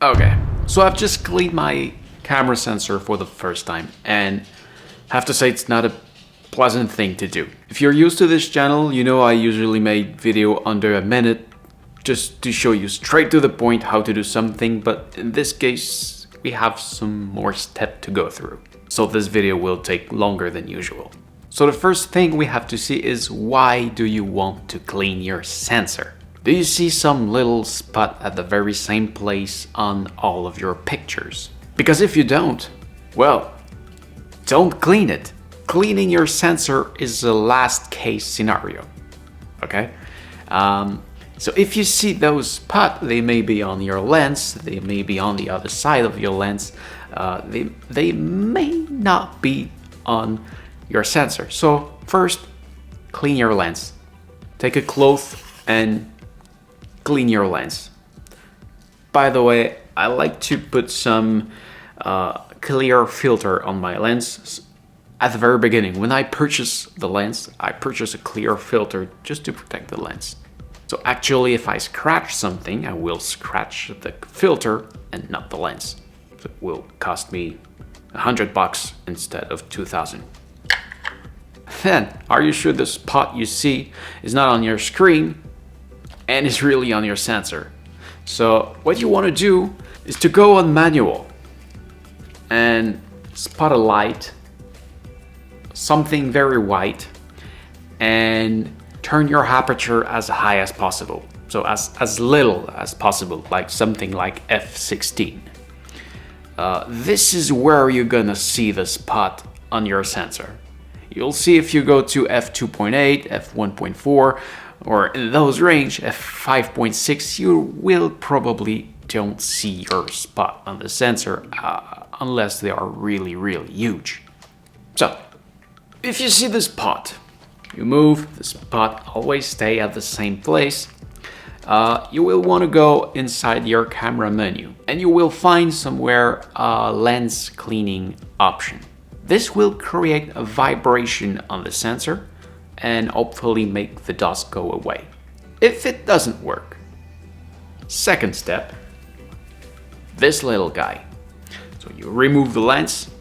Okay, so I've just cleaned my camera sensor for the first time, and have to say it's not a pleasant thing to do. If you're used to this channel, you know I usually make video under a minute just to show you straight to the point how to do something, but in this case we have some more steps to go through. So this video will take longer than usual. So the first thing we have to see is, why do you want to clean your sensor? Do you see some little spot at the very same place on all of your pictures? Because if you don't, well, don't clean it. Cleaning your sensor is a last case scenario, okay? So if you see those spots, they may be on your lens, they may be on the other side of your lens, they may not be on your sensor. So first, clean your lens. Take a cloth and clean your lens. By the way, I like to put some clear filter on my lens. At the very beginning, when I purchase the lens, I purchase a clear filter just to protect the lens. So actually, if I scratch something, I will scratch the filter and not the lens. So it will cost me $100 instead of 2,000. Then, are you sure the spot you see is not on your screen and is really on your sensor? So what you want to do is to go on manual and spot a light, something very white, and turn your aperture as high as possible. So as little as possible, like something like f/16. This is where you're gonna see the spot on your sensor. You'll see if you go to f2.8, f1.4, or in those range, f5.6, you will probably don't see your spot on the sensor unless they are really, really huge. So, if you see the spot, you move, the spot always stay at the same place. You will want to go inside your camera menu and you will find somewhere a lens cleaning option. This will create a vibration on the sensor and hopefully make the dust go away. If it doesn't work, second step, this little guy. So you remove the lens,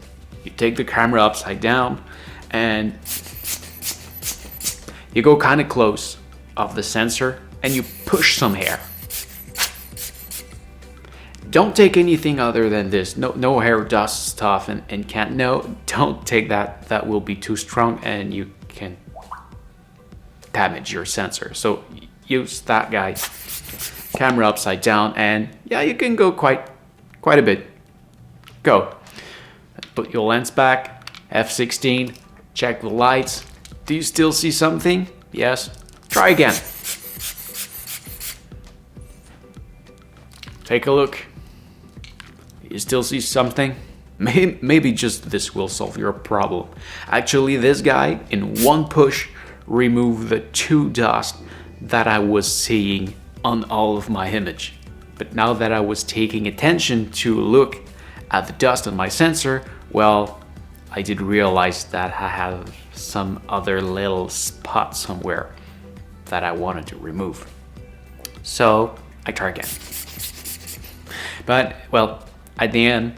you take the camera upside down, and you go kind of close of the sensor and you push some hair. Don't take anything other than this. No hair dust stuff and can't. No, don't take that. That will be too strong and you can damage your sensor. So use that guy. Camera upside down, and yeah, you can go quite a bit. Go. Put your lens back. f/16. Check the lights. Do you still see something? Yes. Try again. Take a look. You still see something? Maybe just this will solve your problem. Actually, this guy, in one push, removed the two dust that I was seeing on all of my image. But now that I was taking attention to look at the dust on my sensor, well, I did realize that I have some other little spot somewhere that I wanted to remove. So I try again. But, well, at the end,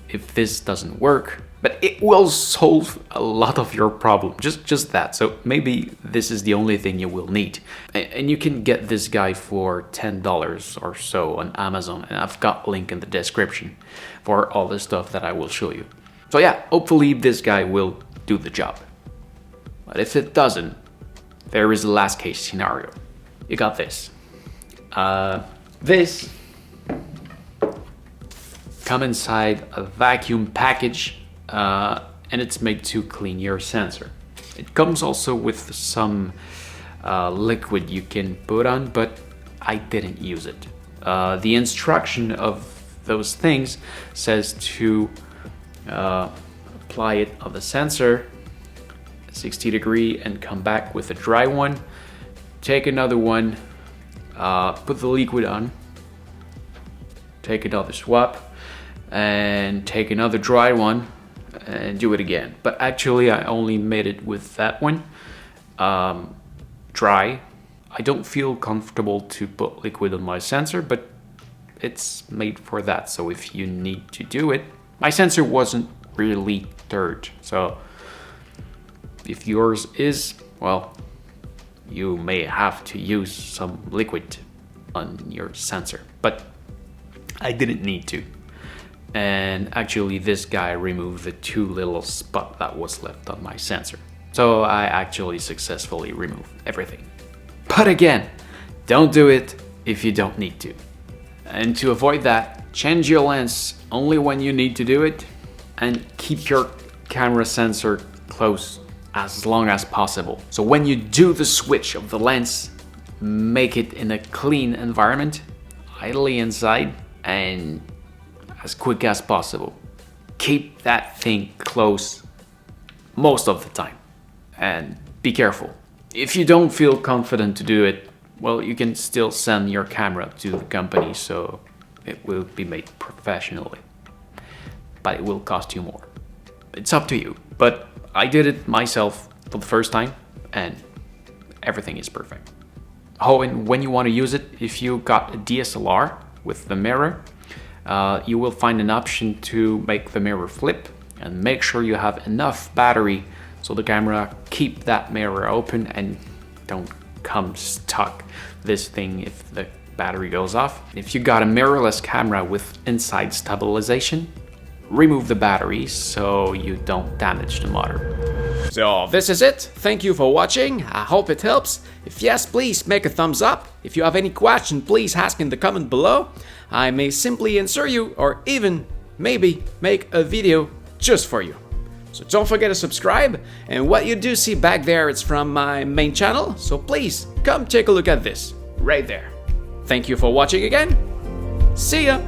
if this doesn't work, but it will solve a lot of your problem, just that. So maybe this is the only thing you will need. And you can get this guy for $10 or so on Amazon, and I've got a link in the description for all the stuff that I will show you. So yeah, hopefully this guy will do the job. But if it doesn't, there is a last case scenario. You got this. This come inside a vacuum package, and it's made to clean your sensor. It comes also with some liquid you can put on, but I didn't use it. The instruction of those things says to apply it on the sensor, 60 degree, and come back with a dry one. Take another one, put the liquid on, take another swap, and take another dry one and do it again. But actually I only made it with that one dry. I don't feel comfortable to put liquid on my sensor, but it's made for that. So if you need to do it, my sensor wasn't really dirt. So if yours is, well, you may have to use some liquid on your sensor, but I didn't need to. And actually this guy removed the 2 little spots that was left on my sensor. So I actually successfully removed everything. But again, don't do it if you don't need to. And to avoid that, change your lens only when you need to do it, and keep your camera sensor close as long as possible. So when you do the switch of the lens, make it in a clean environment, ideally inside, and as quick as possible. Keep that thing close most of the time. And be careful. If you don't feel confident to do it, well, you can still send your camera to the company so it will be made professionally. But it will cost you more. It's up to you. But I did it myself for the first time and everything is perfect. Oh, and when you want to use it, if you got a DSLR with the mirror, you will find an option to make the mirror flip, and make sure you have enough battery so the camera keep that mirror open and don't come stuck this thing if the battery goes off. If you got a mirrorless camera with inside stabilization, remove the battery so you don't damage the motor. So this is it. Thank you for watching. I hope it helps. If yes, please make a thumbs up. If you have any question, please ask in the comment below. I may simply answer you, or even maybe make a video just for you. So don't forget to subscribe, and what you do see back there is from my main channel, so please come take a look at this right there. Thank you for watching again. See ya!